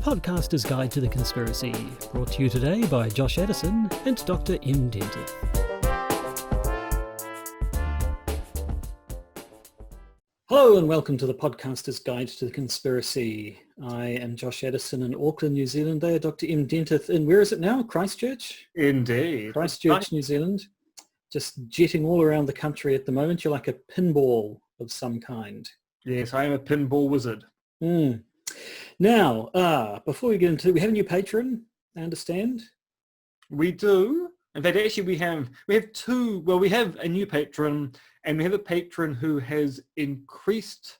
Podcaster's Guide to the Conspiracy, brought to you today by Josh Edison and Dr. M. Dentith. Hello and welcome to the Podcaster's Guide to the Conspiracy. I am Josh Edison in Auckland, New Zealand. They are Dr. M. Dentith in, where is it now? Christchurch? Indeed. Christchurch, New Zealand. Just jetting all around the country at the moment. You're like a pinball of some kind. Yes, I am a pinball wizard. Now, before we get into it, we have a new patron, I understand. We do. In fact, actually, we have two. Well, we have a new patron, and we have a patron who has increased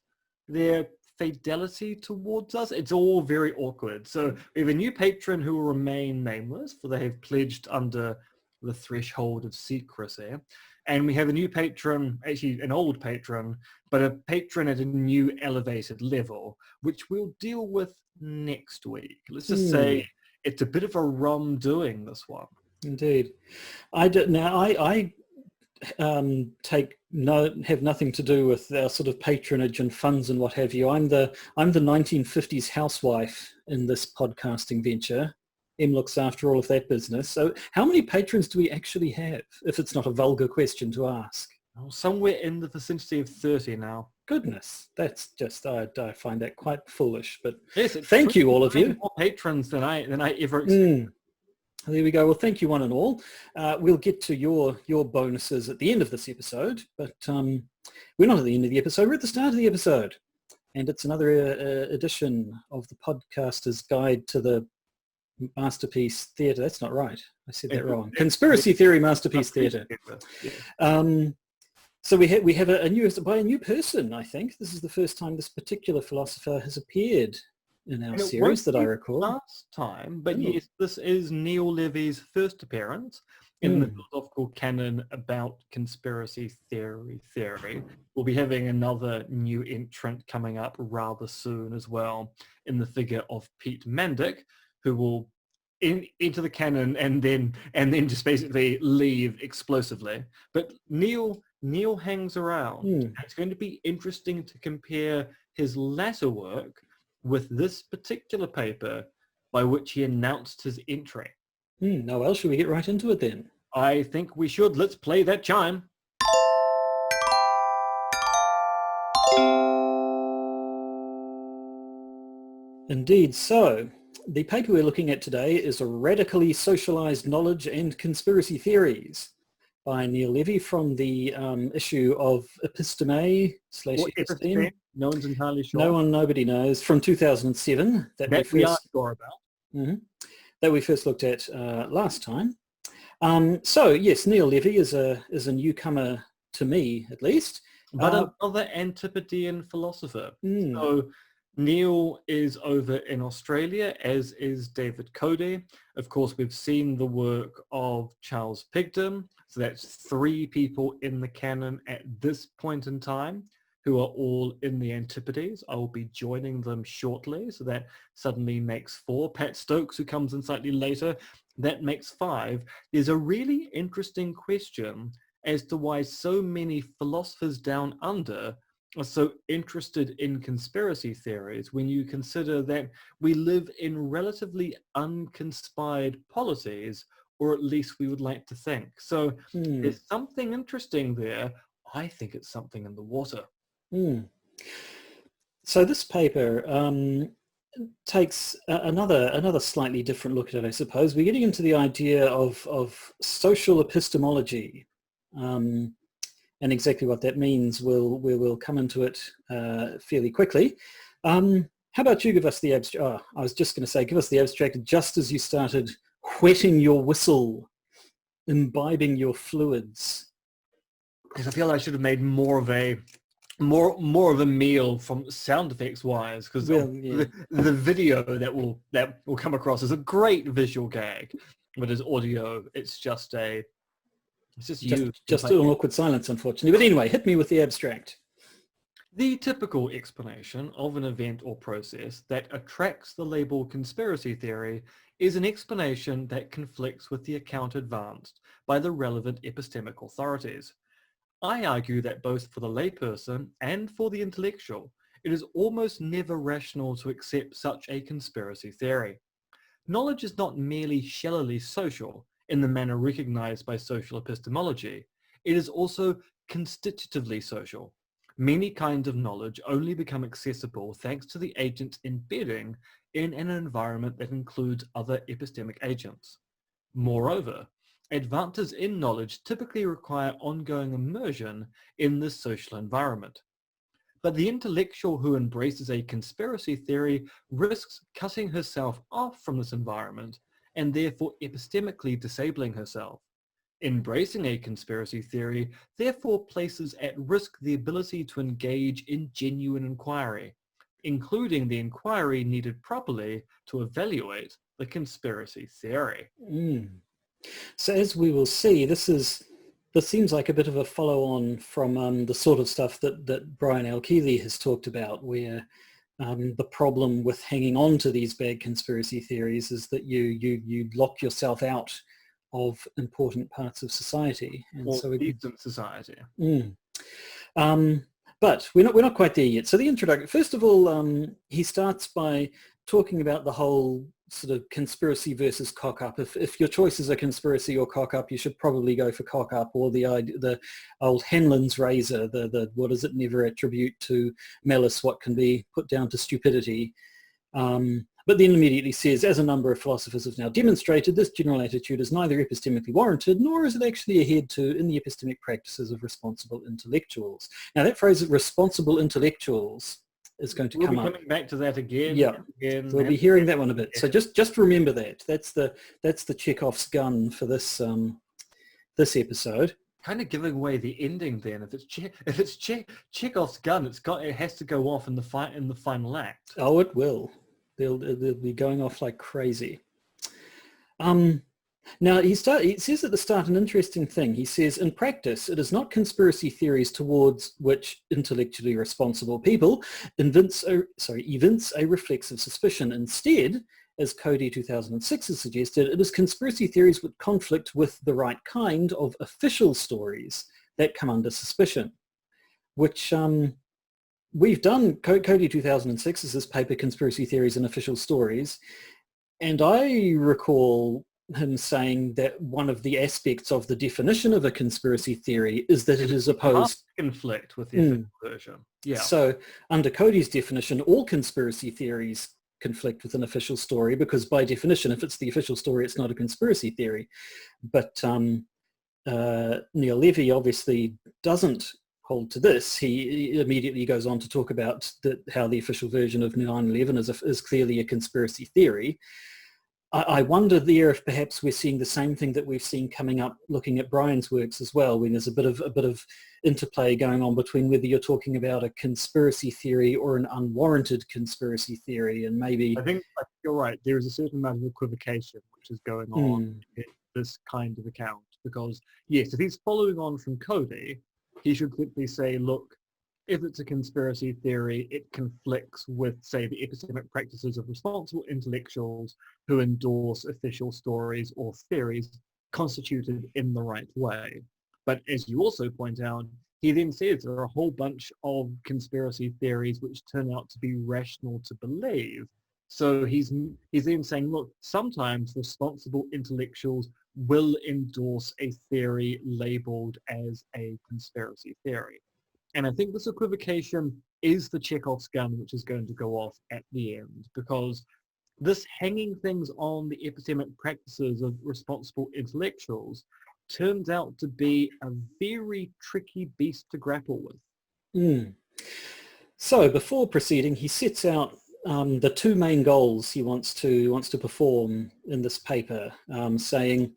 their fidelity towards us. It's all very awkward. So we have a new patron who will remain nameless, for they have pledged under the threshold of secrecy. And we have a new patron, actually an old patron, but a patron at a new elevated level, which we'll deal with next week. Let's just say it's a bit of a rum doing, this one. Indeed. I have nothing to do with our sort of patronage and funds and what have you. I'm the 1950s housewife in this podcasting venture. Em looks after all of that business. So how many patrons do we actually have, if it's not a vulgar question to ask? Oh, somewhere in the vicinity of 30 now. Goodness, that's just, I find that quite foolish. But yes, thank you, all of you. More patrons than I ever expected. There we go. Well, thank you one and all. We'll get to your bonuses at the end of this episode, but we're not at the end of the episode. We're at the start of the episode. And it's another edition of the Podcaster's Guide to the Masterpiece Theatre. That's not right. I said that wrong. Conspiracy Theory Masterpiece Theatre. So we have a new person, I think. This is the first time this particular philosopher has appeared in our series that I recall. Last time, but yes, this is Neil Levy's first appearance in the philosophical canon about conspiracy theory. We'll be having another new entrant coming up rather soon as well, in the figure of Pete Mandic, who will into the canon and then just basically leave explosively. But Neil hangs around. It's going to be interesting to compare his latter work with this particular paper by which he announced his entry. Now, well, should we get right into it then? I think we should. Let's play that chime. Indeed. So, the paper we're looking at today is a Radically Socialized Knowledge and Conspiracy Theories by Neil Levy from the issue of Episteme/Episteme. No one's entirely sure. Nobody knows. From 2007. That we are sure about. That we first looked at last time. So yes, Neil Levy is a newcomer to me, at least. But another Antipodean philosopher. So Neil is over in Australia, as is David Cody. Of course, we've seen the work of Charles Pigden. So that's 3 people in the canon at this point in time who are all in the Antipodes. I will be joining them shortly. So that suddenly makes 4. Pat Stokes, who comes in slightly later, that makes 5. There's a really interesting question as to why so many philosophers down under are so interested in conspiracy theories when you consider that we live in relatively unconspired polities, or at least we would like to think. So there's something interesting there. I think it's something in the water. So this paper takes another slightly different look at it, I suppose. We're getting into the idea of social epistemology. And exactly what that means, we'll come into it fairly quickly. How about you give us the abstract? I was just going to say, give us the abstract just as you started whetting your whistle, imbibing your fluids. Because I feel I should have made more of a meal from sound effects wise, because the video that will come across is a great visual gag, but as audio, it's just an awkward silence, unfortunately. But anyway, hit me with the abstract. The typical explanation of an event or process that attracts the label conspiracy theory is an explanation that conflicts with the account advanced by the relevant epistemic authorities. I argue that both for the layperson and for the intellectual, it is almost never rational to accept such a conspiracy theory. Knowledge is not merely shallowly social in the manner recognized by social epistemology. It is also constitutively social. Many kinds of knowledge only become accessible thanks to the agent's embedding in an environment that includes other epistemic agents. Moreover, advances in knowledge typically require ongoing immersion in this social environment. But the intellectual who embraces a conspiracy theory risks cutting herself off from this environment and therefore epistemically disabling herself. Embracing a conspiracy theory therefore places at risk the ability to engage in genuine inquiry, including the inquiry needed properly to evaluate the conspiracy theory. So as we will see, this seems like a bit of a follow-on from the sort of stuff that Brian L. Keeley has talked about, where the problem with hanging on to these bad conspiracy theories is that you lock yourself out of important parts of society, and Or so decent society. But we're not quite there yet. So the introduction, first of all, he starts by talking about the whole sort of conspiracy versus cock-up. If your choice is a conspiracy or cock-up, you should probably go for cock-up, or the old Hanlon's razor, the what does it never attribute to malice, what can be put down to stupidity. But then immediately says, as a number of philosophers have now demonstrated, this general attitude is neither epistemically warranted, nor is it actually adhered to in the epistemic practices of responsible intellectuals. Now that phrase, responsible intellectuals, is going to come up. We'll be coming back to that again. Yeah, we'll be hearing that one a bit. So just remember that. That's the Chekhov's gun for this this episode. Kind of giving away the ending then. If it's Chekhov's gun, it has to go off in the final act. Oh, it will. They'll be going off like crazy. Now, he says at the start an interesting thing. He says, in practice, it is not conspiracy theories towards which intellectually responsible people evince a reflexive suspicion. Instead, as Cody 2006 has suggested, it is conspiracy theories which conflict with the right kind of official stories that come under suspicion, which we've done. Cody 2006 is this paper, Conspiracy Theories and Official Stories, and I recall him saying that one of the aspects of the definition of a conspiracy theory is that it is opposed conflict with the official version. Yeah. So under Cody's definition, all conspiracy theories conflict with an official story, because by definition, if it's the official story, it's not a conspiracy theory. But Neil Levy obviously doesn't hold to this. He immediately goes on to talk about how the official version of 9/11 is clearly a conspiracy theory. I wonder there if perhaps we're seeing the same thing that we've seen coming up looking at Brian's works as well, when there's a bit of interplay going on between whether you're talking about a conspiracy theory or an unwarranted conspiracy theory, and maybe... I think you're right. There is a certain amount of equivocation which is going on in this kind of account, because yes, if he's following on from Cody, he should quickly say, look, if it's a conspiracy theory, it conflicts with, say, the epistemic practices of responsible intellectuals who endorse official stories or theories constituted in the right way. But as you also point out, he then says there are a whole bunch of conspiracy theories which turn out to be rational to believe. So he's then saying, look, sometimes responsible intellectuals will endorse a theory labeled as a conspiracy theory. And I think this equivocation is the Chekhov's gun which is going to go off at the end, because this hanging things on the epistemic practices of responsible intellectuals turns out to be a very tricky beast to grapple with. So before proceeding, he sets out the two main goals he wants to perform in this paper, saying,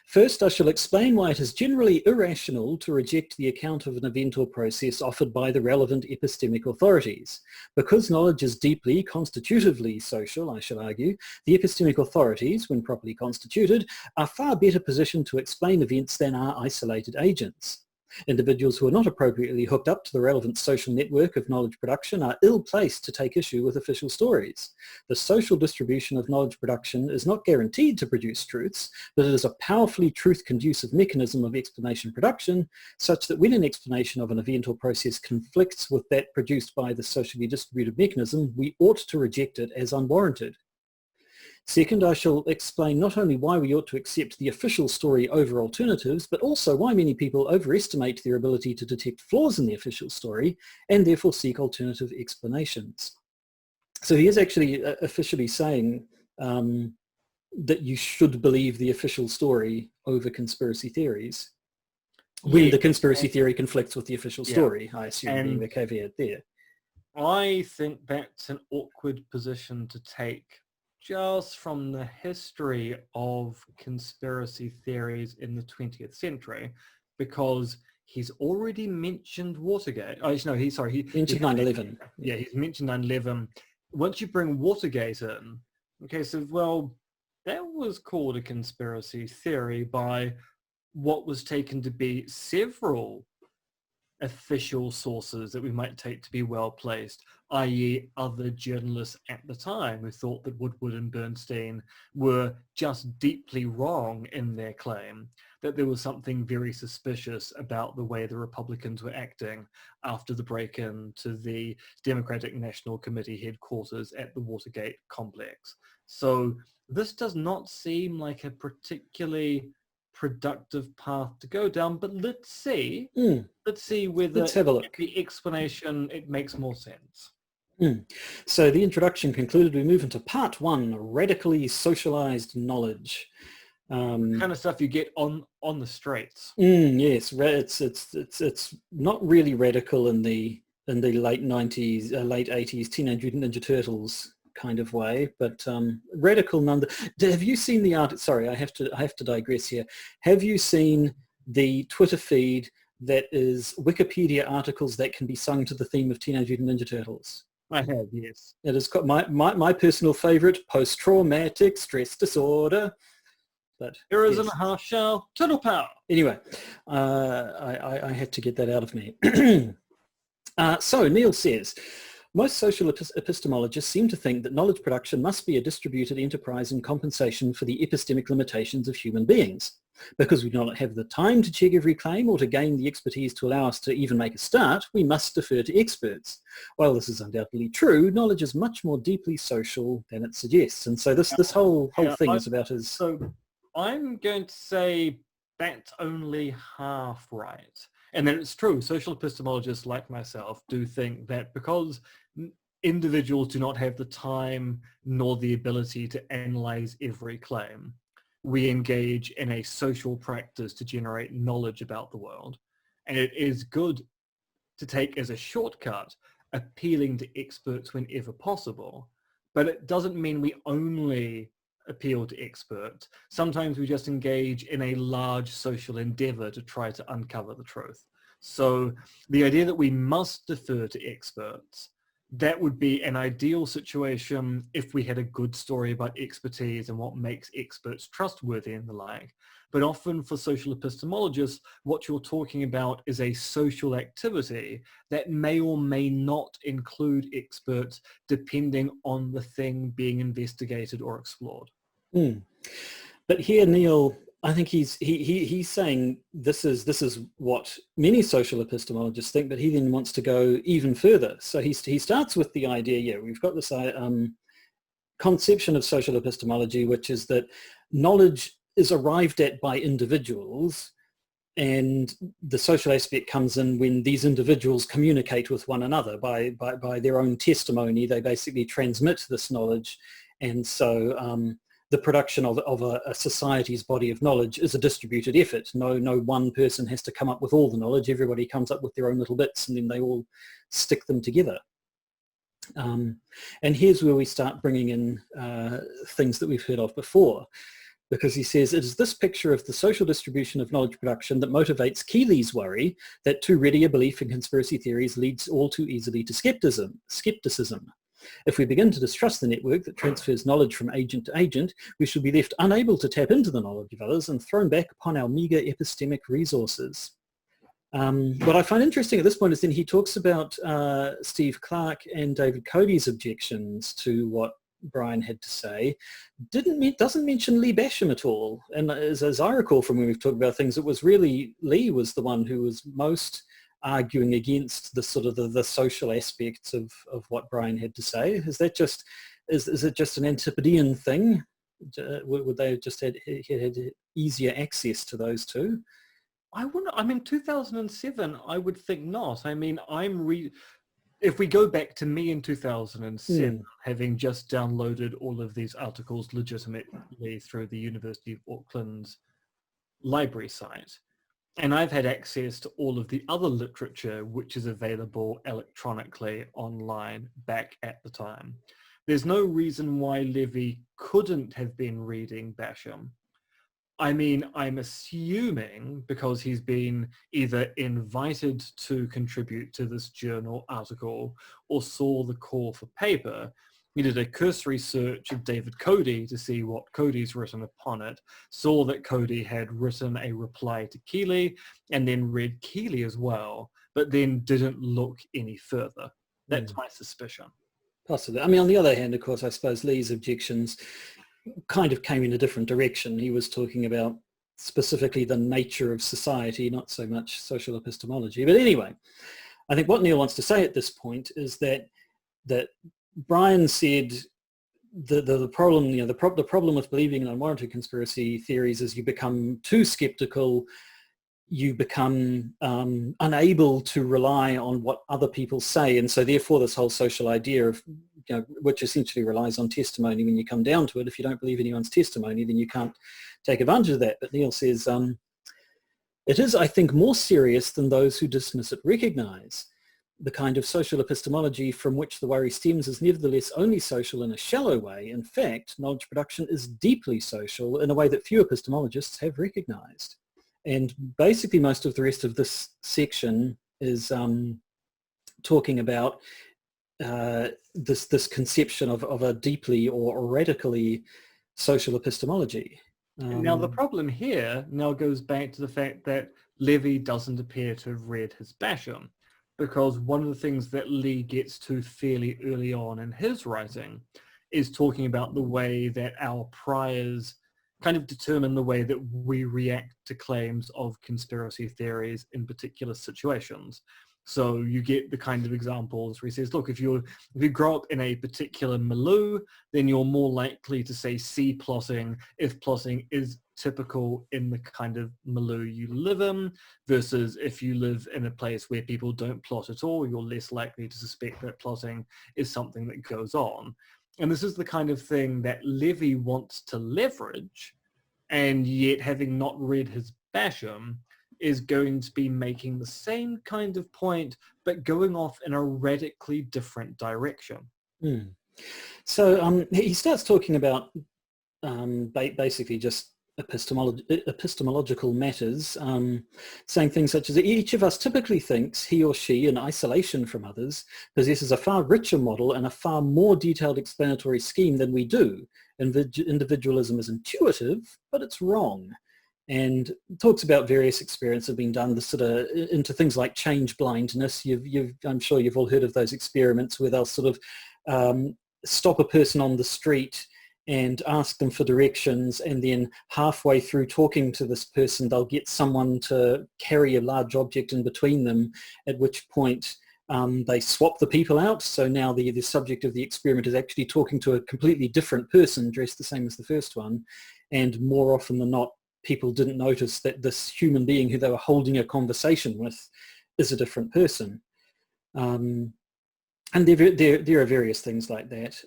first, I shall explain why it is generally irrational to reject the account of an event or process offered by the relevant epistemic authorities. Because knowledge is deeply constitutively social, I shall argue, the epistemic authorities, when properly constituted, are far better positioned to explain events than are isolated agents. Individuals who are not appropriately hooked up to the relevant social network of knowledge production are ill-placed to take issue with official stories. The social distribution of knowledge production is not guaranteed to produce truths, but it is a powerfully truth-conducive mechanism of explanation production, such that when an explanation of an event or process conflicts with that produced by the socially distributed mechanism, we ought to reject it as unwarranted. Second, I shall explain not only why we ought to accept the official story over alternatives, but also why many people overestimate their ability to detect flaws in the official story and therefore seek alternative explanations. So he is actually officially saying that you should believe the official story over conspiracy theories when the conspiracy theory conflicts with the official story, I assume, being the caveat there. I think that's an awkward position to take just from the history of conspiracy theories in the 20th century, because he's already mentioned Watergate. Oh, no, he mentioned 9/11. Yeah, he's mentioned 9/11. Once you bring Watergate in, okay, so, well, that was called a conspiracy theory by what was taken to be several official sources that we might take to be well placed, i.e. other journalists at the time who thought that Woodward and Bernstein were just deeply wrong in their claim that there was something very suspicious about the way the Republicans were acting after the break-in to the Democratic National Committee headquarters at the Watergate complex. So this does not seem like a particularly productive path to go down, but let's see whether let's have a look. The explanation, it makes more sense. So the introduction concluded, we move into part one, radically socialized knowledge. Kind of stuff you get on the streets. Yes, it's not really radical in the late 90s, late 80s Teenage Mutant Ninja Turtles kind of way, but radical have you seen the art? Sorry, I have to digress here. Have you seen the Twitter feed that is Wikipedia articles that can be sung to the theme of Teenage Mutant Ninja Turtles? I have, yes. It is my personal favorite, post-traumatic stress disorder. But here is in a half shell, turtle power. Anyway, I had to get that out of me. So Neil says, most social epistemologists seem to think that knowledge production must be a distributed enterprise in compensation for the epistemic limitations of human beings. Because we do not have the time to check every claim or to gain the expertise to allow us to even make a start, we must defer to experts. While this is undoubtedly true, knowledge is much more deeply social than it suggests. And so this whole thing is about his... So I'm going to say that's only half right. And then it's true, social epistemologists like myself do think that because individuals do not have the time nor the ability to analyze every claim, we engage in a social practice to generate knowledge about the world. And it is good to take as a shortcut appealing to experts whenever possible, but it doesn't mean we only appeal to experts. Sometimes we just engage in a large social endeavor to try to uncover the truth. So the idea that we must defer to experts, that would be an ideal situation if we had a good story about expertise and what makes experts trustworthy and the like. But often for social epistemologists, what you're talking about is a social activity that may or may not include experts depending on the thing being investigated or explored. But here, Neil, I think he's saying this is what many social epistemologists think, but he then wants to go even further. So he starts with the idea, we've got this conception of social epistemology, which is that knowledge is arrived at by individuals, and the social aspect comes in when these individuals communicate with one another by their own testimony. They basically transmit this knowledge, and so the production of a society's body of knowledge is a distributed effort. No one person has to come up with all the knowledge. Everybody comes up with their own little bits, and then they all stick them together. And here's where we start bringing in things that we've heard of before, because he says, it is this picture of the social distribution of knowledge production that motivates Keeley's worry that too ready a belief in conspiracy theories leads all too easily to skepticism. If we begin to distrust the network that transfers knowledge from agent to agent, we shall be left unable to tap into the knowledge of others and thrown back upon our meagre epistemic resources. What I find interesting at this point is then he talks about Steve Clark and David Cody's objections to what Brian had to say. Doesn't mention Lee Basham at all. And as I recall from when we've talked about things, it was really Lee was the one who was most arguing against the sort of the social aspects of what Brian had to say. Is that just is it just an Antipodean thing? Would they have just had easier access to those two? I wonder. I mean, 2007. I would think not. I mean, if we go back to me in 2007, having just downloaded all of these articles legitimately through the University of Auckland's library site, and I've had access to all of the other literature which is available electronically online back at the time. There's no reason why Levy couldn't have been reading Basham. I mean, I'm assuming because he's been either invited to contribute to this journal article or saw the call for paper, he did a cursory search of David Cody to see what Cody's written upon it, saw that Cody had written a reply to Keeley, and then read Keeley as well, but then didn't look any further. That's my suspicion. Possibly. I mean, on the other hand, of course, I suppose Lee's objections kind of came in a different direction. He was talking about specifically the nature of society, not so much social epistemology. But anyway, I think what Neil wants to say at this point is that Brian said the problem, the problem with believing in unwarranted conspiracy theories is you become too skeptical, you become unable to rely on what other people say, and so therefore this whole social idea of, which essentially relies on testimony when you come down to it, if you don't believe anyone's testimony, then you can't take advantage of that. But Neil says, it is, I think, more serious than those who dismiss it recognize. The kind of social epistemology from which the worry stems is nevertheless only social in a shallow way. In fact, knowledge production is deeply social in a way that few epistemologists have recognized. And basically most of the rest of this section is talking about this conception of a deeply or radically social epistemology. Now the problem here now goes back to the fact that Levy doesn't appear to have read his Basham, because one of the things that Lee gets to fairly early on in his writing is talking about the way that our priors kind of determine the way that we react to claims of conspiracy theories in particular situations. So you get the kind of examples where he says, look, if you grow up in a particular milieu, then you're more likely to say C plotting if plotting is typical in the kind of milieu you live in, versus if you live in a place where people don't plot at all, you're less likely to suspect that plotting is something that goes on. And this is the kind of thing that Levy wants to leverage, and yet having not read his Basham, is going to be making the same kind of point, but going off in a radically different direction. So he starts talking about basically just epistemological matters, saying things such as each of us typically thinks he or she, in isolation from others, possesses a far richer model and a far more detailed explanatory scheme than we do. Individualism is intuitive, but it's wrong. And talks about various experiments that have been done sort of into things like change blindness. I'm sure you've all heard of those experiments where they'll sort of stop a person on the street and ask them for directions, and then halfway through talking to this person, they'll get someone to carry a large object in between them, at which point they swap the people out. So now the subject of the experiment is actually talking to a completely different person dressed the same as the first one. And more often than not, people didn't notice that this human being who they were holding a conversation with is a different person. And there are various things like that.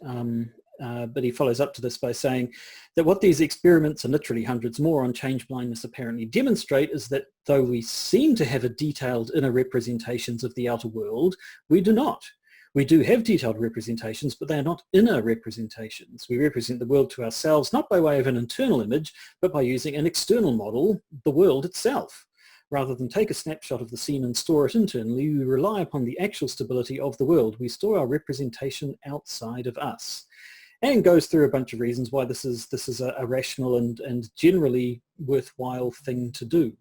But he follows up to this by saying that what these experiments, and literally hundreds more on change blindness, apparently demonstrate is that though we seem to have a detailed inner representations of the outer world, we do not. We do have detailed representations, but they are not inner representations. We represent the world to ourselves, not by way of an internal image, but by using an external model, the world itself. Rather than take a snapshot of the scene and store it internally, we rely upon the actual stability of the world. We store our representation outside of us. And goes through a bunch of reasons why this is a rational and generally worthwhile thing to do.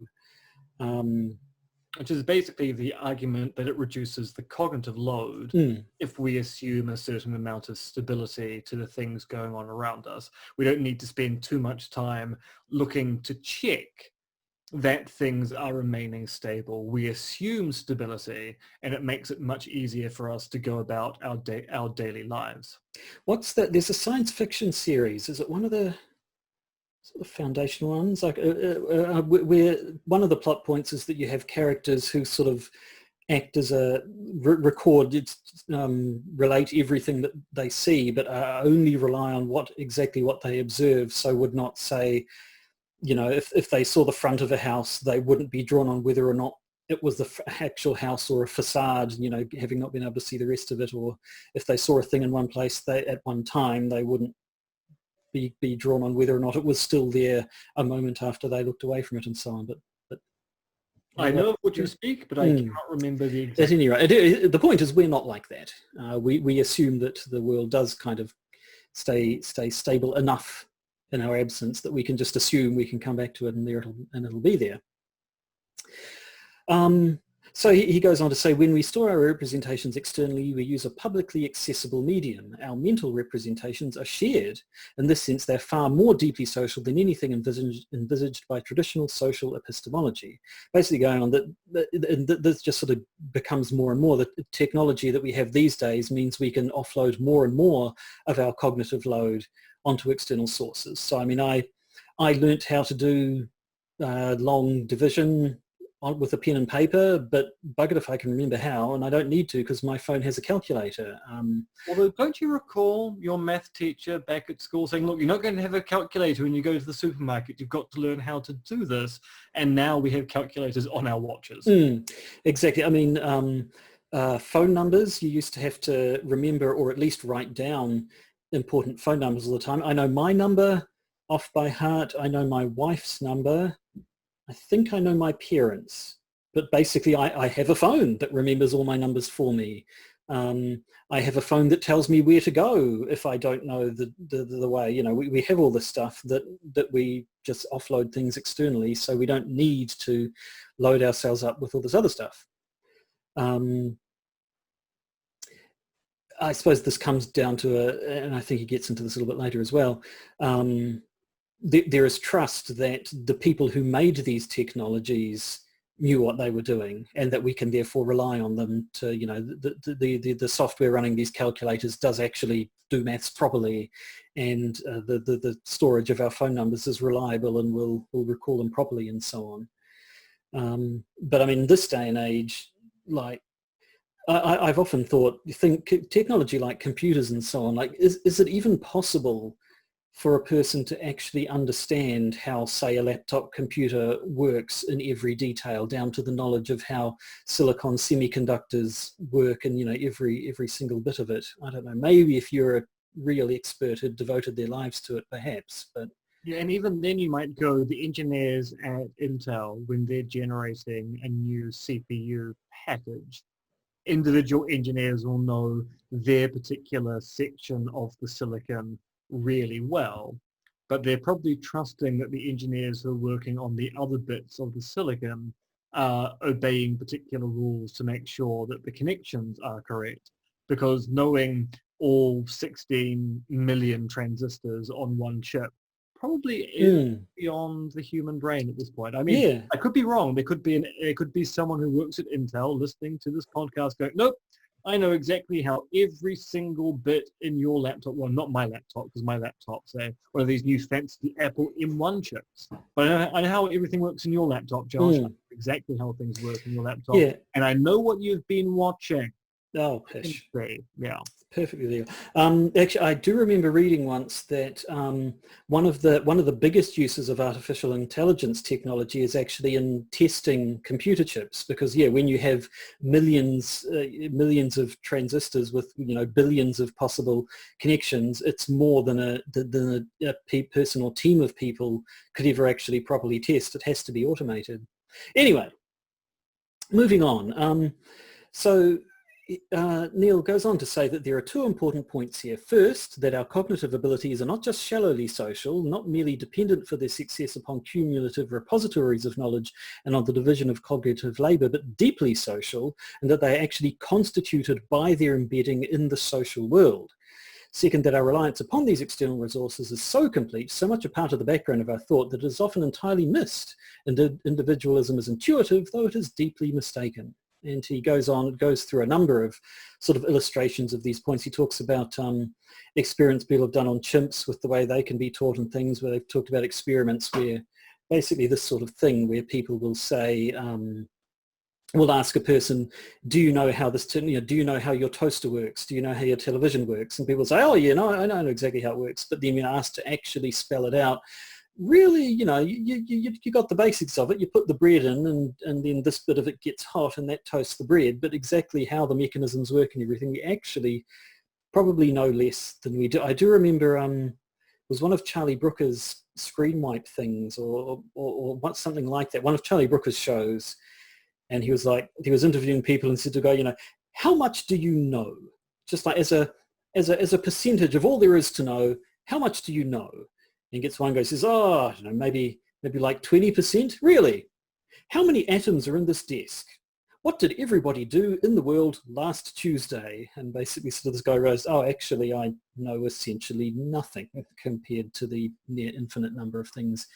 which is basically the argument that it reduces the cognitive load if we assume a certain amount of stability to the things going on around us. We don't need to spend too much time looking to check that things are remaining stable. We assume stability, and it makes it much easier for us to go about our daily lives. What's that? There's a science fiction series. Is it one of the sort of foundational ones? Like where one of the plot points is that you have characters who sort of act as a relate everything that they see, but only rely on what they observe. So would not say, you know, if they saw the front of a house, they wouldn't be drawn on whether or not it was the actual house or a facade, you know, having not been able to see the rest of it. Or if they saw a thing in one place at one time, they wouldn't be drawn on whether or not it was still there a moment after they looked away from it, and so on. But I know of what you speak, but I cannot remember the exact... At any rate, the point is we're not like that. We assume that the world does kind of stay stable enough in our absence that we can just assume we can come back to it and it'll be there. So he goes on to say, when we store our representations externally, we use a publicly accessible medium. Our mental representations are shared. In this sense, they're far more deeply social than anything envisaged by traditional social epistemology. Basically going on that this just sort of becomes more and more. The technology that we have these days means we can offload more and more of our cognitive load onto external sources. So, I mean, I learnt how to do long division with a pen and paper, but buggered if I can remember how, and I don't need to because my phone has a calculator. Although, don't you recall your math teacher back at school saying, look, you're not going to have a calculator when you go to the supermarket, you've got to learn how to do this, and now we have calculators on our watches. Exactly. I mean, phone numbers, you used to have to remember or at least write down important phone numbers all the time. I know my number off by heart. I know my wife's number. I think I know my parents, but basically I have a phone that remembers all my numbers for me. I have a phone that tells me where to go if I don't know the way. You know, we have all this stuff that we just offload things externally, so we don't need to load ourselves up with all this other stuff. I suppose this comes down to and I think he gets into this a little bit later as well, there is trust that the people who made these technologies knew what they were doing, and that we can therefore rely on them to, you know, the software running these calculators does actually do maths properly, and the storage of our phone numbers is reliable and will recall them properly, and so on. But I mean, this day and age, like, I've often thought, technology like computers and so on, like, is it even possible for a person to actually understand how, say, a laptop computer works in every detail, down to the knowledge of how silicon semiconductors work, and, you know, every single bit of it? I don't know. Maybe if you're a real expert who'd devoted their lives to it, perhaps. But yeah, and even then you might go, the engineers at Intel, when they're generating a new CPU package, individual engineers will know their particular section of the silicon really well, but they're probably trusting that the engineers who are working on the other bits of the silicon are obeying particular rules to make sure that the connections are correct, because knowing all 16 million transistors on one chip probably is beyond the human brain at this point. I mean, yeah. I could be wrong. There could be someone who works at Intel listening to this podcast going, nope, I know exactly how every single bit in your laptop, well, not my laptop, because my laptop's one of these new fancy Apple M1 chips, but I know how everything works in your laptop, Josh. I know exactly how things work in your laptop. Yeah. And I know what you've been watching. Oh, pish. Yeah. Perfectly legal. Actually, I do remember reading once that one of the biggest uses of artificial intelligence technology is actually in testing computer chips, because when you have millions of transistors with, you know, billions of possible connections, it's more than a person or team of people could ever actually properly test. It has to be automated. Anyway, moving on. So Neil goes on to say that there are two important points here. First, that our cognitive abilities are not just shallowly social, not merely dependent for their success upon cumulative repositories of knowledge and on the division of cognitive labour, but deeply social, and that they are actually constituted by their embedding in the social world. Second, that our reliance upon these external resources is so complete, so much a part of the background of our thought, that it is often entirely missed. Individualism is intuitive, though it is deeply mistaken. And he goes through a number of sort of illustrations of these points. He talks about experiments people have done on chimps with the way they can be taught and things, where they've talked about experiments where basically this sort of thing where people will say, we'll ask a person, do you know how do you know how your toaster works? Do you know how your television works? And people say, oh, yeah, no, I know exactly how it works. But then you're asked to actually spell it out. Really, you got the basics of it. You put the bread in and then this bit of it gets hot and that toasts the bread. But exactly how the mechanisms work and everything, we actually probably know less than we do. I do remember it was one of Charlie Brooker's screen wipe things or something like that, one of Charlie Brooker's shows. And he was interviewing people and said to go, how much do you know? Just like as a percentage of all there is to know, how much do you know? And gets one guy says, maybe like 20%. Really? How many atoms are in this desk? What did everybody do in the world last Tuesday? And basically sort of this guy goes, oh, actually, I know essentially nothing compared to the near infinite number of things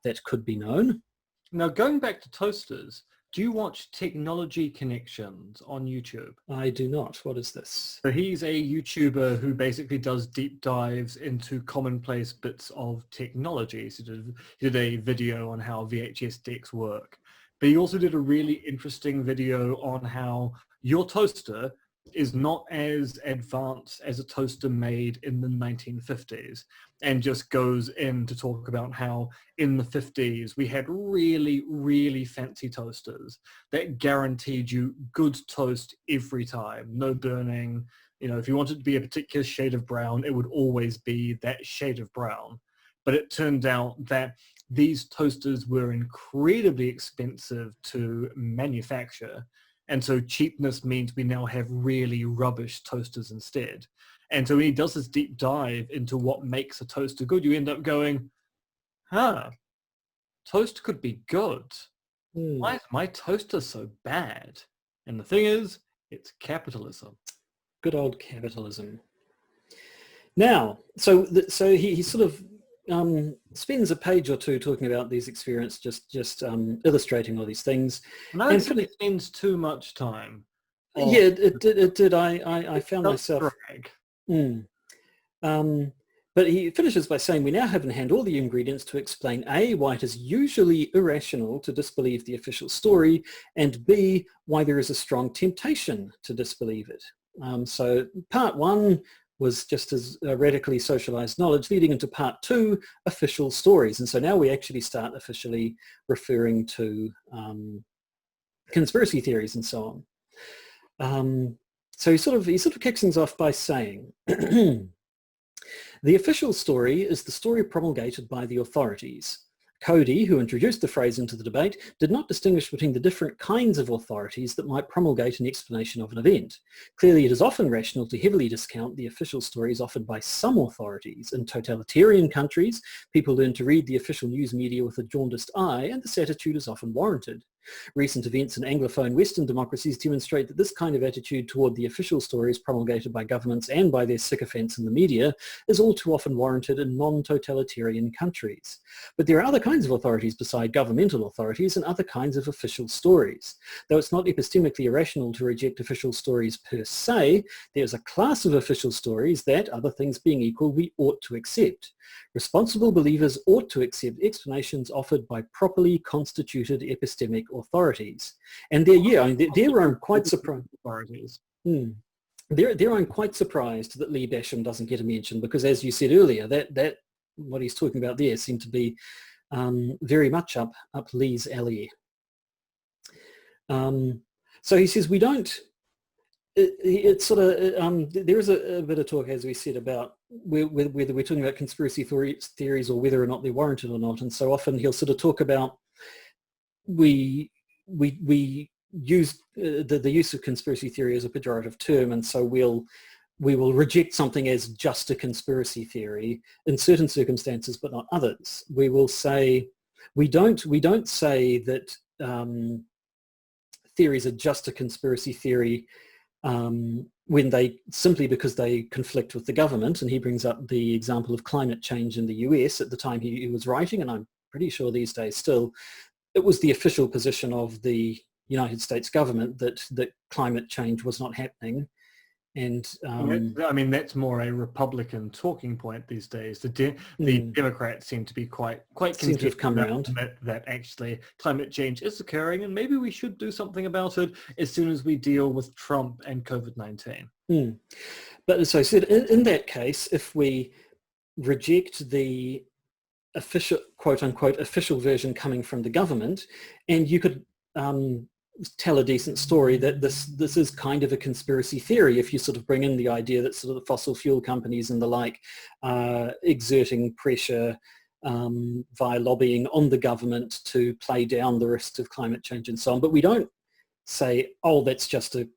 that could be known. Now, going back to toasters, do you watch Technology Connections on YouTube? I do not. What is this? So he's a YouTuber who basically does deep dives into commonplace bits of technology. So he did a video on how VHS decks work. But he also did a really interesting video on how your toaster is not as advanced as a toaster made in the 1950s, and just goes in to talk about how in the 50s we had really, really fancy toasters that guaranteed you good toast every time, no burning. If you wanted to be a particular shade of brown, it would always be that shade of brown. But it turned out that these toasters were incredibly expensive to manufacture. And so cheapness means we now have really rubbish toasters instead. And so when he does this deep dive into what makes a toaster good, you end up going, toast could be good. Why is my toaster so bad? And the thing is, it's capitalism. Good old capitalism. Now, so he sort of spends a page or two talking about these experiences, just illustrating all these things. And I don't think it spends too much time. Yeah, it did. I found myself. But he finishes by saying, we now have in hand all the ingredients to explain A, why it is usually irrational to disbelieve the official story, and B, why there is a strong temptation to disbelieve it. So part one was just as radically socialized knowledge, leading into part two, official stories. And so now we actually start officially referring to conspiracy theories and so on. So he sort of kicks things off by saying, the official story is the story promulgated by the authorities. Cody, who introduced the phrase into the debate, did not distinguish between the different kinds of authorities that might promulgate an explanation of an event. Clearly, it is often rational to heavily discount the official stories offered by some authorities. In totalitarian countries, people learn to read the official news media with a jaundiced eye, and this attitude is often warranted. Recent events in Anglophone Western democracies demonstrate that this kind of attitude toward the official stories promulgated by governments and by their sycophants in the media is all too often warranted in non-totalitarian countries. But there are other kinds of authorities beside governmental authorities and other kinds of official stories. Though it's not epistemically irrational to reject official stories per se, there's a class of official stories that, other things being equal, we ought to accept. Responsible believers ought to accept explanations offered by properly constituted epistemic authorities. And there I'm quite surprised. There I'm quite surprised that Lee Basham doesn't get a mention, because as you said earlier, that what he's talking about there seemed to be very much up Lee's alley. So he says we don't. It's sort of there is a bit of talk, as we said, about whether we're talking about conspiracy theories or whether or not they're warranted or not. And so often he'll sort of talk about we use the use of conspiracy theory as a pejorative term, and so we will reject something as just a conspiracy theory in certain circumstances, but not others. We will say we don't say that theories are just a conspiracy theory when they simply because they conflict with the government. And he brings up the example of climate change in the US at the time he was writing, and I'm pretty sure these days still, it was the official position of the United States government that climate change was not happening. And I mean, that's more a Republican talking point these days. The Democrats seem to be quite seem to have come around that actually climate change is occurring, and maybe we should do something about it as soon as we deal with Trump and COVID-19. But as I said, in that case, if we reject the official, quote unquote, official version coming from the government, and you could tell a decent story that this is kind of a conspiracy theory if you sort of bring in the idea that sort of the fossil fuel companies and the like are exerting pressure via lobbying on the government to play down the risks of climate change and so on. But we don't say, oh, that's just a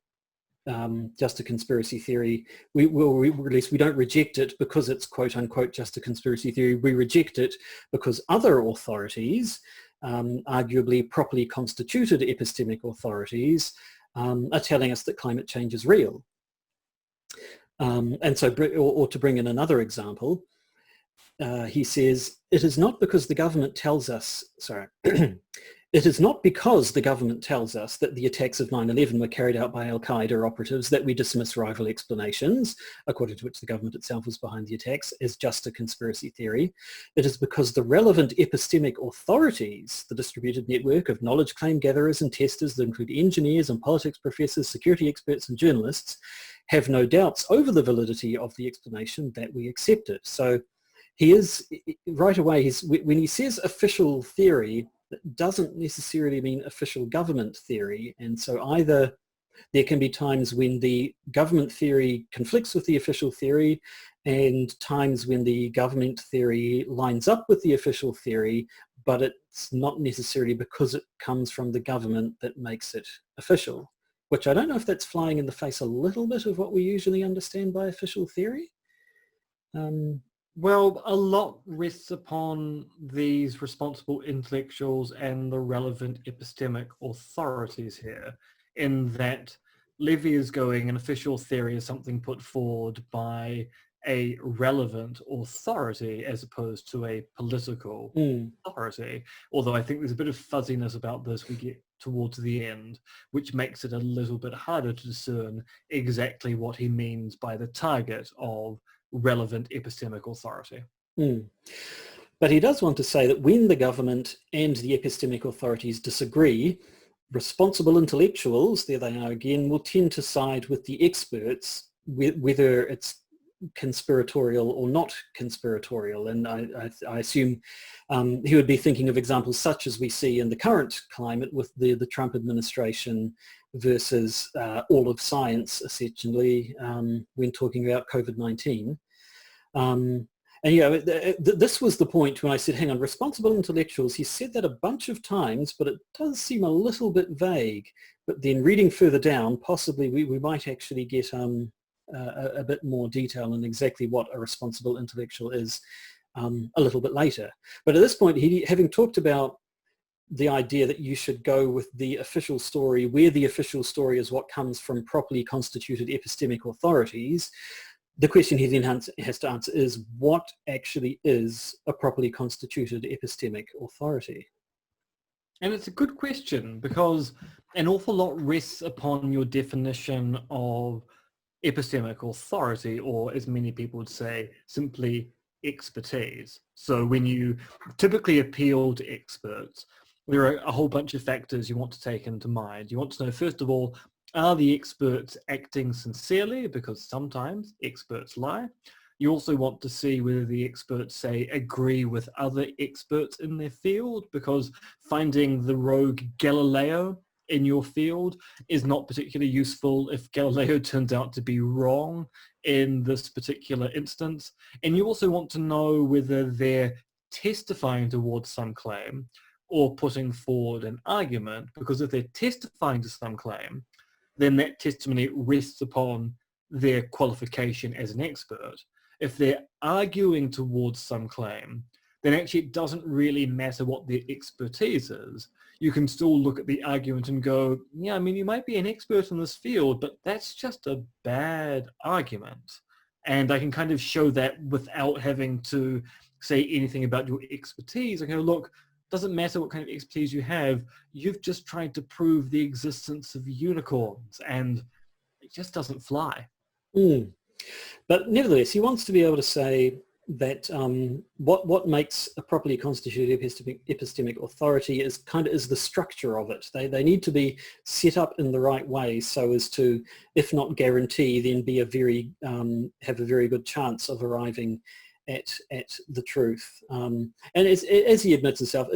conspiracy theory. At least we don't reject it because it's quote unquote just a conspiracy theory. We reject it because other authorities, arguably properly constituted epistemic authorities, are telling us that climate change is real. And so, or to bring in another example, he says, it is not because the government tells us, it is not because the government tells us that the attacks of 9/11 were carried out by al-Qaeda operatives that we dismiss rival explanations, according to which the government itself was behind the attacks, as just a conspiracy theory. It is because the relevant epistemic authorities, the distributed network of knowledge claim gatherers and testers that include engineers and politics professors, security experts and journalists, have no doubts over the validity of the explanation that we accept it. So he is, right away, when he says official theory, that doesn't necessarily mean official government theory. And so either there can be times when the government theory conflicts with the official theory and times when the government theory lines up with the official theory, but it's not necessarily because it comes from the government that makes it official, which I don't know if that's flying in the face a little bit of what we usually understand by official theory. Well, a lot rests upon these responsible intellectuals and the relevant epistemic authorities here, in that Levy is going, an official theory is something put forward by a relevant authority as opposed to a political authority. Although I think there's a bit of fuzziness about this we get towards the end, which makes it a little bit harder to discern exactly what he means by the target of relevant epistemic authority. But he does want to say that when the government and the epistemic authorities disagree, responsible intellectuals, there they are again, will tend to side with the experts, whether it's conspiratorial or not conspiratorial. And I assume he would be thinking of examples such as we see in the current climate with the Trump administration versus all of science, essentially, when talking about COVID-19. And this was the point when I said, hang on, responsible intellectuals, he said that a bunch of times, but it does seem a little bit vague. But then reading further down, possibly we might actually get a bit more detail on exactly what a responsible intellectual is a little bit later. But at this point, having talked about the idea that you should go with the official story, where the official story is what comes from properly constituted epistemic authorities, the question he then has to answer is, what actually is a properly constituted epistemic authority? And it's a good question because an awful lot rests upon your definition of epistemic authority, or as many people would say, simply expertise. So when you typically appeal to experts, there are a whole bunch of factors you want to take into mind. You want to know, first of all, are the experts acting sincerely? Because sometimes experts lie. You also want to see whether the experts, say, agree with other experts in their field, because finding the rogue Galileo in your field is not particularly useful if Galileo turns out to be wrong in this particular instance. And you also want to know whether they're testifying towards some claim, or putting forward an argument, because if they're testifying to some claim, then that testimony rests upon their qualification as an expert. If they're arguing towards some claim, then actually it doesn't really matter what their expertise is. You can still look at the argument and go, yeah, I mean, you might be an expert in this field, but that's just a bad argument. And I can kind of show that without having to say anything about your expertise. I go, look, doesn't matter what kind of expertise you have, you've just tried to prove the existence of unicorns, and it just doesn't fly. But nevertheless, he wants to be able to say that what makes a properly constituted epistemic authority is the structure of it. They need to be set up in the right way so as to, if not guarantee, then be have a very good chance of arriving at the truth. And as he admits himself,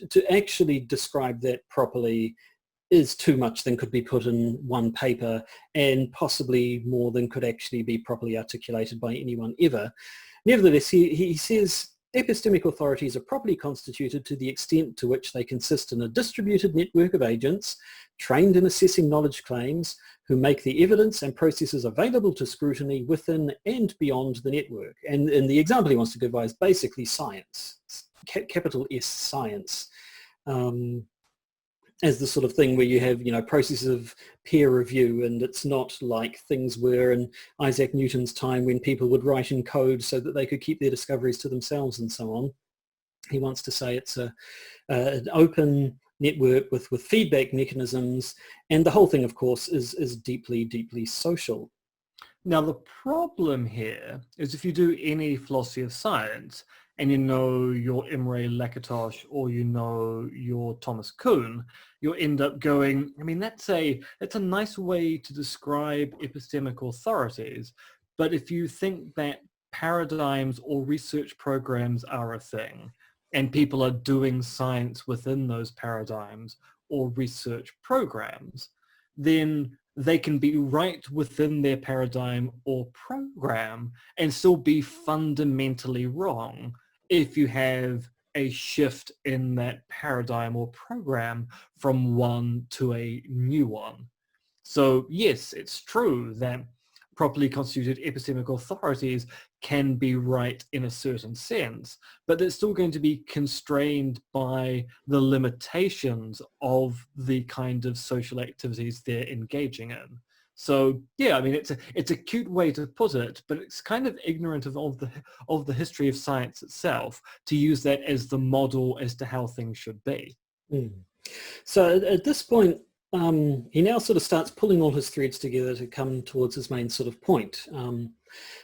to actually describe that properly is too much than could be put in one paper, and possibly more than could actually be properly articulated by anyone ever. Nevertheless, he says epistemic authorities are properly constituted to the extent to which they consist in a distributed network of agents trained in assessing knowledge claims, who make the evidence and processes available to scrutiny within and beyond the network. And the example he wants to give is basically science, capital S science. As the sort of thing where you have, processes of peer review, and it's not like things were in Isaac Newton's time when people would write in code so that they could keep their discoveries to themselves and so on. He wants to say it's an open network with feedback mechanisms, and the whole thing, of course, is deeply, deeply social. Now, the problem here is if you do any philosophy of science, and you know your Imre Lakatos or you know your Thomas Kuhn, you'll end up going, I mean, that's a nice way to describe epistemic authorities. But if you think that paradigms or research programs are a thing, and people are doing science within those paradigms or research programs, then they can be right within their paradigm or program and still be fundamentally wrong if you have a shift in that paradigm or program from one to a new one. So yes, it's true that properly constituted epistemic authorities can be right in a certain sense, but they're still going to be constrained by the limitations of the kind of social activities they're engaging in. So yeah, I mean, it's a cute way to put it, but it's kind of ignorant of the history of science itself to use that as the model as to how things should be. So at this point, he now sort of starts pulling all his threads together to come towards his main sort of point,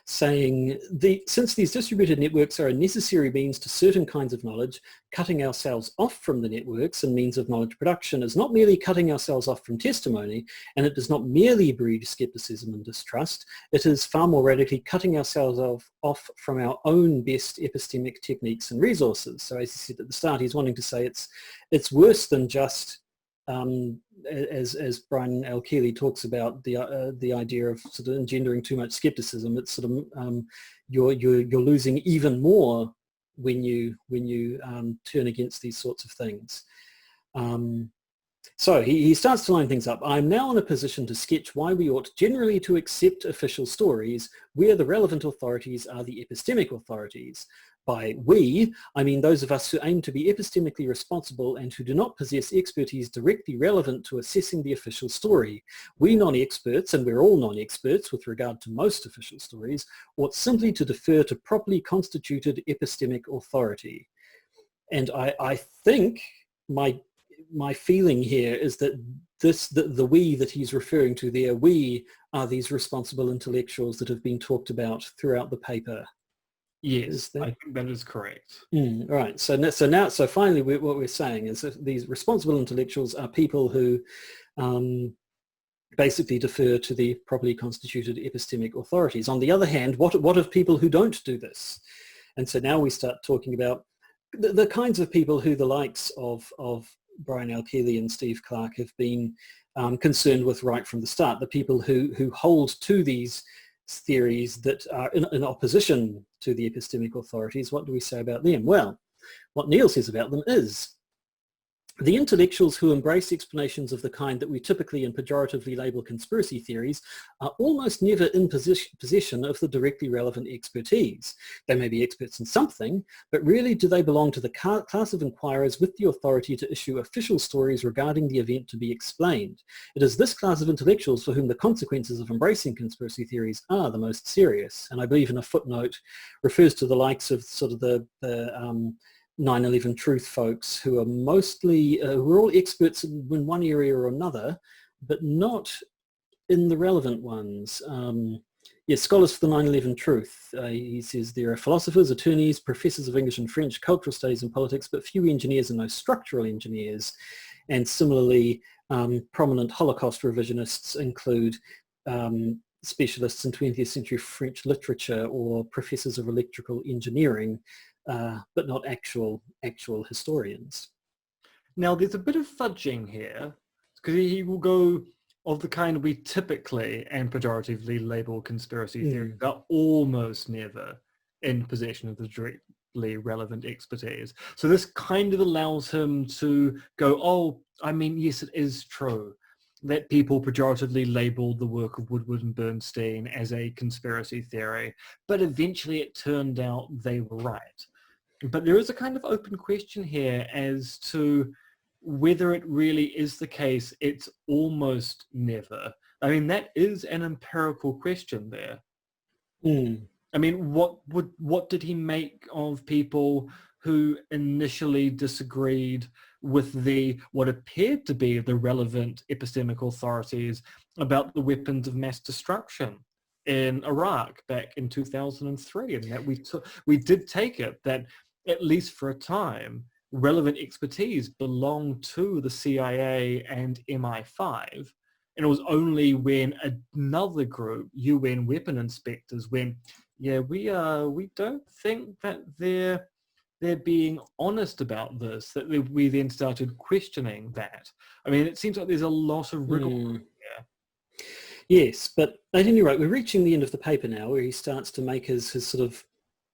saying since these distributed networks are a necessary means to certain kinds of knowledge, cutting ourselves off from the networks and means of knowledge production is not merely cutting ourselves off from testimony, and it does not merely breed skepticism and distrust. It is far more radically cutting ourselves off from our own best epistemic techniques and resources. So as he said at the start, he's wanting to say it's worse than just as Brian L. Keeley talks about the idea of sort of engendering too much skepticism. It's sort of you're losing even more when you turn against these sorts of things. So he starts to line things up. I'm now in a position to sketch why we ought generally to accept official stories where the relevant authorities are the epistemic authorities. By we, I mean those of us who aim to be epistemically responsible and who do not possess expertise directly relevant to assessing the official story. We non-experts, and we're all non-experts with regard to most official stories, ought simply to defer to properly constituted epistemic authority. And I think my feeling here is that the we that he's referring to there, we are these responsible intellectuals that have been talked about throughout the paper. Yes, I think that is correct. Right. So finally, what we're saying is that these responsible intellectuals are people who basically defer to the properly constituted epistemic authorities. On the other hand, what of people who don't do this? And so now we start talking about the kinds of people who the likes of Brian L. Keeley and Steve Clark have been concerned with right from the start. The people who hold to these theories that are in opposition to the epistemic authorities. What do we say about them? Well, what Neil says about them is The intellectuals who embrace explanations of the kind that we typically and pejoratively label conspiracy theories are almost never in possession of the directly relevant expertise. They may be experts in something, but rarely do they belong to the class of inquirers with the authority to issue official stories regarding the event to be explained. It is this class of intellectuals for whom the consequences of embracing conspiracy theories are the most serious. And I believe in a footnote refers to the likes of sort of the 9/11 truth folks who are mostly, we're all experts in one area or another, but not in the relevant ones. Yes, scholars for the 9/11 truth. He says there are philosophers, attorneys, professors of English and French, cultural studies and politics, but few engineers and no structural engineers. And similarly, prominent Holocaust revisionists include specialists in 20th century French literature or professors of electrical engineering, but not actual historians. Now, there's a bit of fudging here, because he will go of the kind we typically and pejoratively label conspiracy theories are almost never in possession of the directly relevant expertise. So this kind of allows him to go, oh, I mean, yes, it is true that people pejoratively labeled the work of Woodward and Bernstein as a conspiracy theory, but eventually it turned out they were right. But there is a kind of open question here as to whether it really is the case it's almost never. I mean, that is an empirical question there. I mean, what did he make of people who initially disagreed with what appeared to be the relevant epistemic authorities about the weapons of mass destruction in Iraq back in 2003, and that we did take it that, at least for a time, relevant expertise belonged to the CIA and MI5. And it was only when another group, UN weapon inspectors, went, yeah, we don't think that they're being honest about this, that we then started questioning that. I mean, it seems like there's a lot of wriggle room here. Yes, but at any rate, we're reaching the end of the paper now, where he starts to make his sort of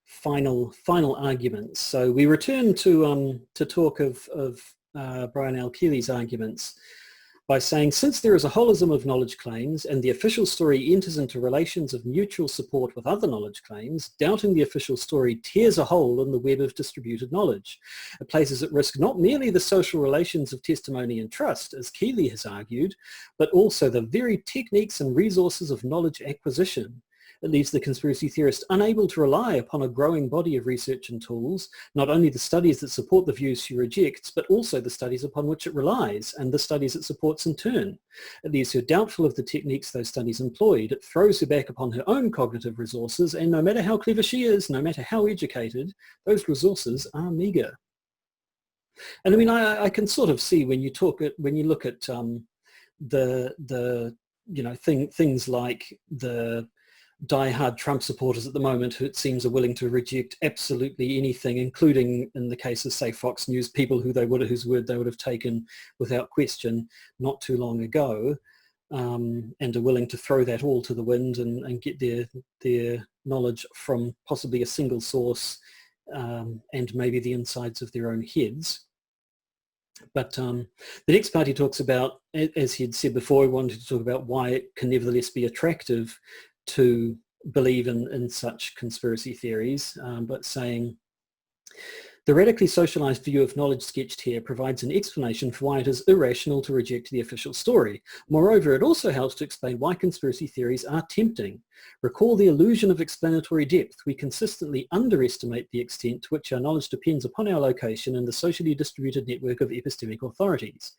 final arguments. So we return to talk of Brian L. Keeley's arguments by saying, since there is a holism of knowledge claims and the official story enters into relations of mutual support with other knowledge claims, doubting the official story tears a hole in the web of distributed knowledge. It places at risk not merely the social relations of testimony and trust, as Keeley has argued, but also the very techniques and resources of knowledge acquisition. It leaves the conspiracy theorist unable to rely upon a growing body of research and tools, not only the studies that support the views she rejects, but also the studies upon which it relies and the studies it supports in turn. It leaves her doubtful of the techniques those studies employed. It throws her back upon her own cognitive resources, and no matter how clever she is, no matter how educated, those resources are meagre. And I mean, I can sort of see when you look at things like the die-hard Trump supporters at the moment, who it seems are willing to reject absolutely anything, including, in the case of, say, Fox News, people whose word they would have taken without question not too long ago, and are willing to throw that all to the wind and get their knowledge from possibly a single source, and maybe the insides of their own heads. But the next part he talks about, as he had said before, he wanted to talk about why it can nevertheless be attractive to believe in such conspiracy theories, but saying, the radically socialized view of knowledge sketched here provides an explanation for why it is irrational to reject the official story. Moreover, it also helps to explain why conspiracy theories are tempting. Recall the illusion of explanatory depth. We consistently underestimate the extent to which our knowledge depends upon our location in the socially distributed network of epistemic authorities.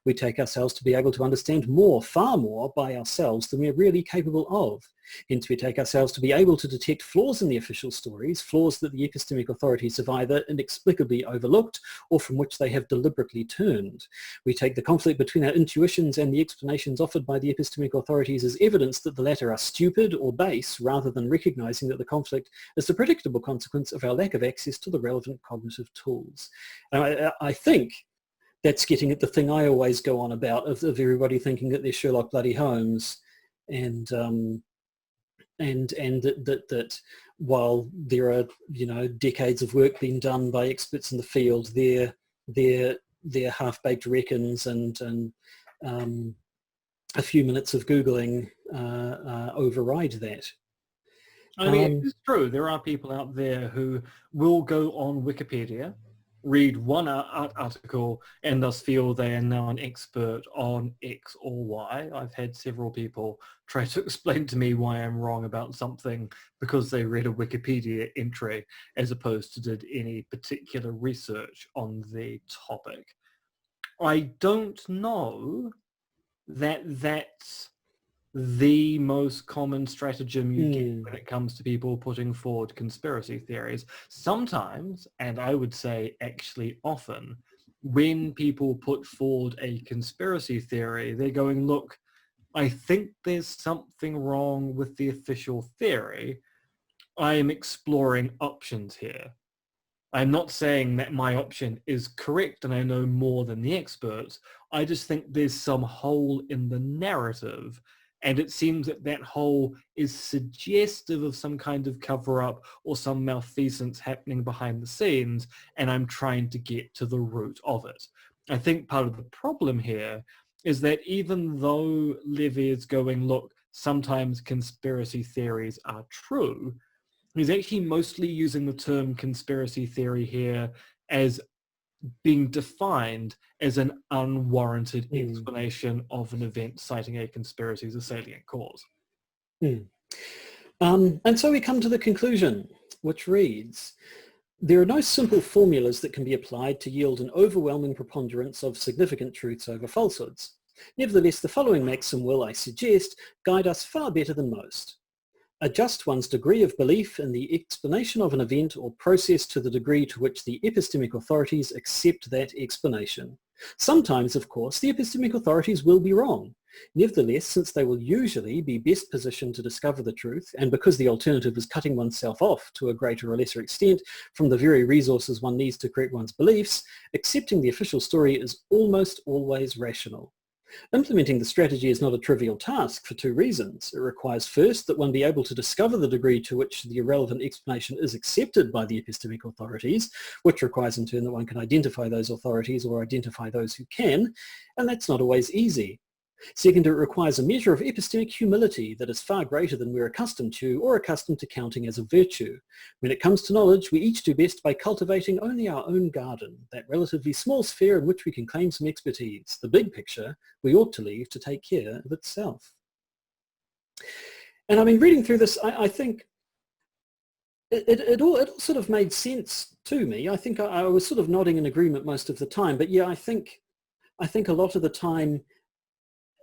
We take ourselves to be able to understand more, far more, by ourselves than we're really capable of. Hence, we take ourselves to be able to detect flaws in the official stories, flaws that the epistemic authorities have either inexplicably overlooked or from which they have deliberately turned. We take the conflict between our intuitions and the explanations offered by the epistemic authorities as evidence that the latter are stupid or base, rather than recognizing that the conflict is the predictable consequence of our lack of access to the relevant cognitive tools. And I think that's getting at the thing I always go on about of everybody thinking that they're Sherlock bloody Holmes, and that while there are decades of work being done by experts in the field, their their half-baked reckons and a few minutes of Googling override that. I mean, it's true. There are people out there who will go on Wikipedia, read one article, and thus feel they are now an expert on X or Y. I've had several people try to explain to me why I'm wrong about something because they read a Wikipedia entry as opposed to did any particular research on the topic. I don't know that that's the most common stratagem you get when it comes to people putting forward conspiracy theories. Sometimes, and I would say actually often, when people put forward a conspiracy theory, they're going, look, I think there's something wrong with the official theory. I am exploring options here. I'm not saying that my option is correct and I know more than the experts. I just think there's some hole in the narrative, and it seems that that hole is suggestive of some kind of cover-up or some malfeasance happening behind the scenes, and I'm trying to get to the root of it. I think part of the problem here is that even though Levy is going, look, sometimes conspiracy theories are true, he's actually mostly using the term conspiracy theory here as being defined as an unwarranted explanation of an event citing a conspiracy as a salient cause. And so we come to the conclusion, which reads, there are no simple formulas that can be applied to yield an overwhelming preponderance of significant truths over falsehoods. Nevertheless, the following maxim will, I suggest, guide us far better than most. Adjust one's degree of belief in the explanation of an event or process to the degree to which the epistemic authorities accept that explanation. Sometimes, of course, the epistemic authorities will be wrong. Nevertheless, since they will usually be best positioned to discover the truth, and because the alternative is cutting oneself off to a greater or lesser extent from the very resources one needs to correct one's beliefs, accepting the official story is almost always rational. Implementing the strategy is not a trivial task for two reasons. It requires first that one be able to discover the degree to which the irrelevant explanation is accepted by the epistemic authorities, which requires in turn that one can identify those authorities or identify those who can, and that's not always easy. Second, it requires a measure of epistemic humility that is far greater than we're accustomed to or accustomed to counting as a virtue. When it comes to knowledge, we each do best by cultivating only our own garden, that relatively small sphere in which we can claim some expertise. The big picture we ought to leave to take care of itself. And I mean, reading through this, I think it all sort of made sense to me. I think I was sort of nodding in agreement most of the time, but yeah, I think a lot of the time,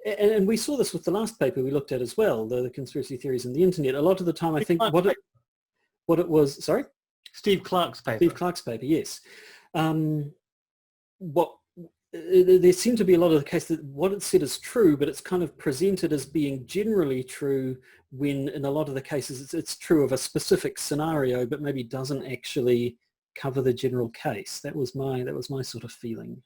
and we saw this with the last paper we looked at as well, the conspiracy theories in the internet. A lot of the time, I think what it was, sorry? Steve Clark's paper. Steve Clark's paper, yes. There seemed to be a lot of the case that what it said is true, but it's kind of presented as being generally true when in a lot of the cases it's true of a specific scenario, but maybe doesn't actually cover the general case. That was my sort of feeling.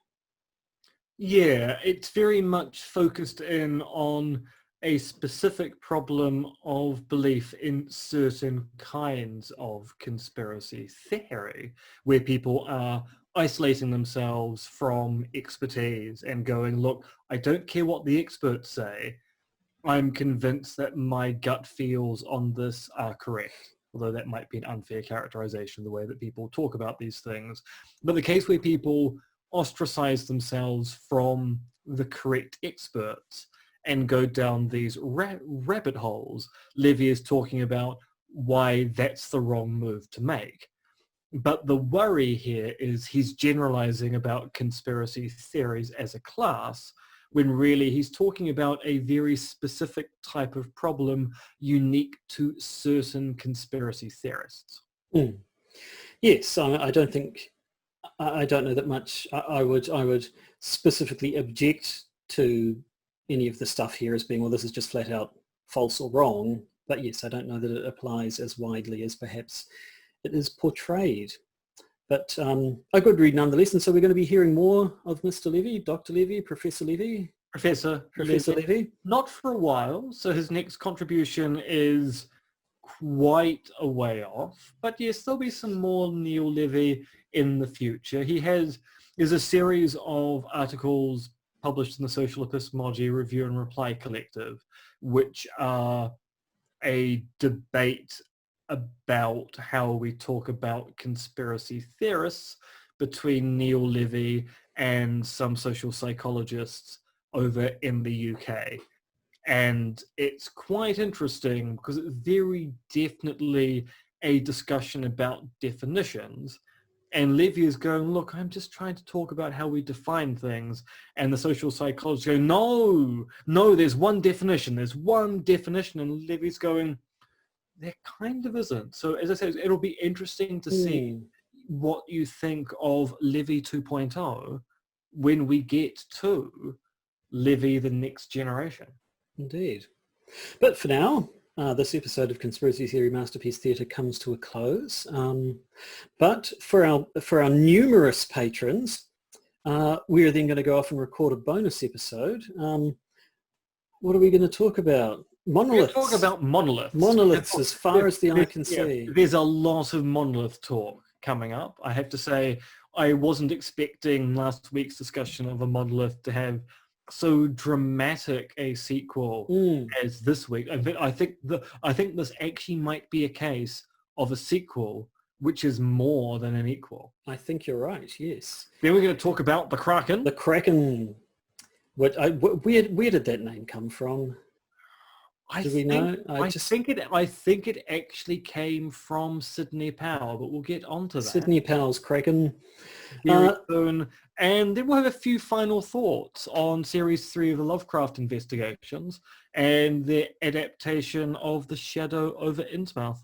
Yeah, it's very much focused in on a specific problem of belief in certain kinds of conspiracy theory, where people are isolating themselves from expertise and going, look, I don't care what the experts say. I'm convinced that my gut feels on this are correct, although that might be an unfair characterization of the way that people talk about these things. But the case where people ostracize themselves from the correct experts and go down these rabbit holes, Levy is talking about why that's the wrong move to make. But the worry here is he's generalizing about conspiracy theories as a class, when really he's talking about a very specific type of problem unique to certain conspiracy theorists. Yes, I don't know that much. I would specifically object to any of the stuff here as being, well, this is just flat out false or wrong. But yes, I don't know that it applies as widely as perhaps it is portrayed. But a good read nonetheless. And so we're going to be hearing more of Mr. Levy, Dr. Levy, Professor Levy. Professor Levy. Not for a while. So his next contribution is quite a way off. But yes, there'll be some more Neil Levy in the future. He has There's a series of articles published in the Social Epistemology Review and Reply Collective, which are a debate about how we talk about conspiracy theorists between Neil Levy and some social psychologists over in the UK. And it's quite interesting because it's very definitely a discussion about definitions. And Levy is going, look, I'm just trying to talk about how we define things. And the social psychologists go, no, there's one definition. And Levy's going, there kind of isn't. So as I said, it'll be interesting to see what you think of Levy 2.0 when we get to Levy the next generation. Indeed. But for now, this episode of Conspiracy Theory Masterpiece Theatre comes to a close. But for our numerous patrons, we are then going to go off and record a bonus episode. What are we going to talk about? Monoliths. We're talk about monoliths. Monoliths as far as the eye can see. There's a lot of monolith talk coming up. I have to say, I wasn't expecting last week's discussion of a monolith to have so dramatic a sequel as this week. I think this actually might be a case of a sequel which is more than an equal. I think you're right, yes. Then we're going to talk about the Kraken. The Kraken. Where did that name come from? Do we know? I think it actually came from Sidney Powell, but we'll get onto that. Sidney Powell's Kraken. Very soon. And then we'll have a few final thoughts on Series 3 of the Lovecraft Investigations and the adaptation of The Shadow over Innsmouth.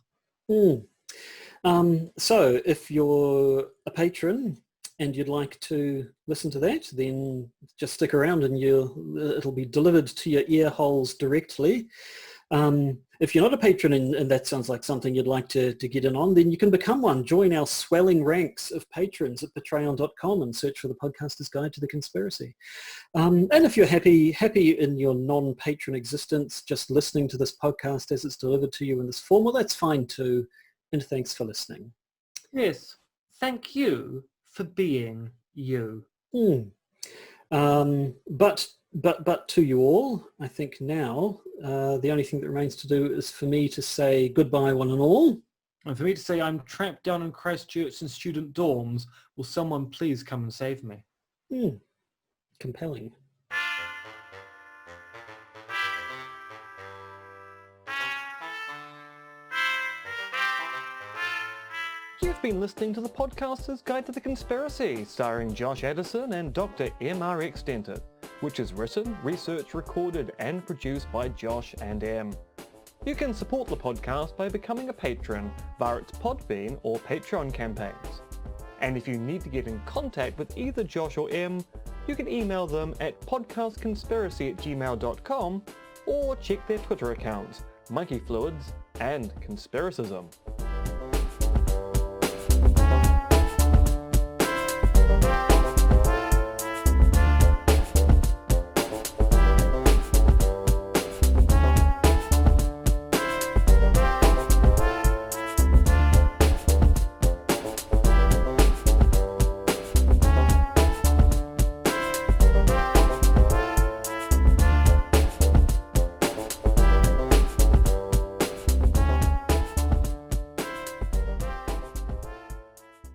So if you're a patron and you'd like to listen to that, then just stick around and it'll be delivered to your ear holes directly. If you're not a patron and that sounds like something you'd like to get in on, then you can become one. Join our swelling ranks of patrons at patreon.com and search for the Podcaster's Guide to the Conspiracy. And if you're happy in your non-patron existence, just listening to this podcast as it's delivered to you in this form, well, that's fine too. And thanks for listening. Yes. Thank you for being you. But to you all, I think now the only thing that remains to do is for me to say goodbye, one and all. And for me to say I'm trapped down in Christchurch in student dorms. Will someone please come and save me? Compelling. You've been listening to the Podcaster's Guide to the Conspiracy, starring Josh Addison and Dr. M.R.X. Denton, which is written, researched, recorded and produced by Josh and M. You can support the podcast by becoming a patron via its Podbean or Patreon campaigns. And if you need to get in contact with either Josh or M, you can email them at podcastconspiracy@gmail.com or check their Twitter accounts, monkeyfluids and conspiracism.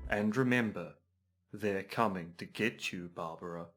And remember, they're coming to get you, Barbara.